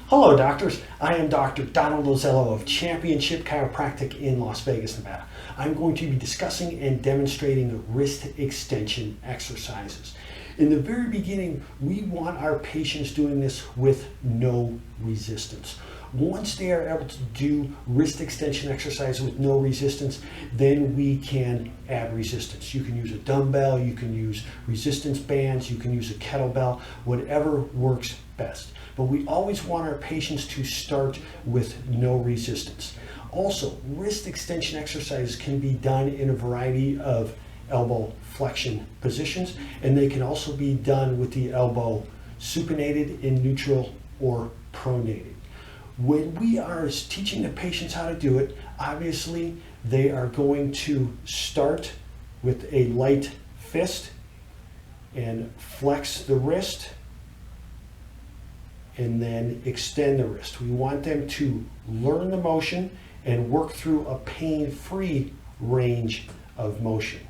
Hello doctors, I am Dr. Donald Ozello of Championship Chiropractic in Las Vegas, Nevada. I'm going to be discussing and demonstrating wrist extension exercises. In the very beginning, we want our patients doing this with no resistance. Once they are able to do wrist extension exercises with no resistance, then we can add resistance. You can use a dumbbell, you can use resistance bands, you can use a kettlebell, whatever works best. But we always want our patients to start with no resistance. Also, wrist extension exercises can be done in a variety of elbow flexion positions, and they can also be done with the elbow supinated, in neutral, or pronated. When we are teaching the patients how to do it, obviously they are going to start with a light fist and flex the wrist and then extend the wrist. We want them to learn the motion and work through a pain-free range of motion.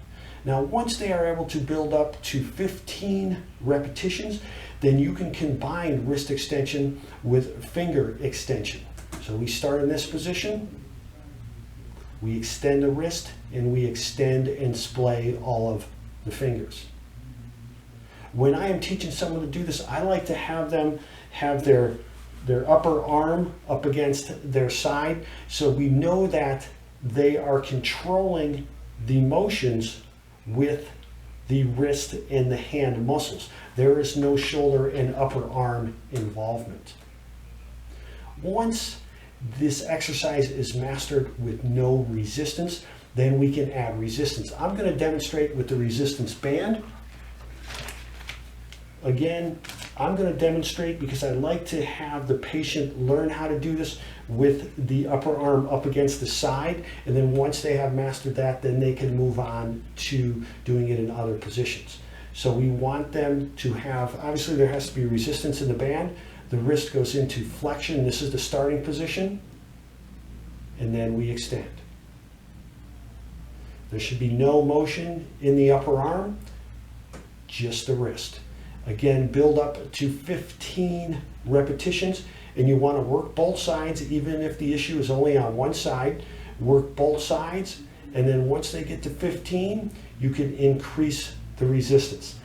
Now, once they are able to build up to 15 repetitions, then you can combine wrist extension with finger extension. So we start in this position, we extend the wrist, and we extend and splay all of the fingers. When I am teaching someone to do this, I like to have them have their upper arm up against their side, so we know that they are controlling the motions with the wrist and the hand muscles. There is no shoulder and upper arm involvement. Once this exercise is mastered with no resistance, then we can add resistance. I'm going to demonstrate with the resistance band. Again, I'm going to demonstrate because I like to have the patient learn how to do this with the upper arm up against the side, and then once they have mastered that, then they can move on to doing it in other positions. So we want them to have, obviously there has to be resistance in the band. The wrist goes into flexion. This is the starting position, and then we extend. There should be no motion in the upper arm, just the wrist. Again, build up to 15 repetitions, and you want to work both sides, even if the issue is only on one side. Work both sides, and then once they get to 15, you can increase the resistance.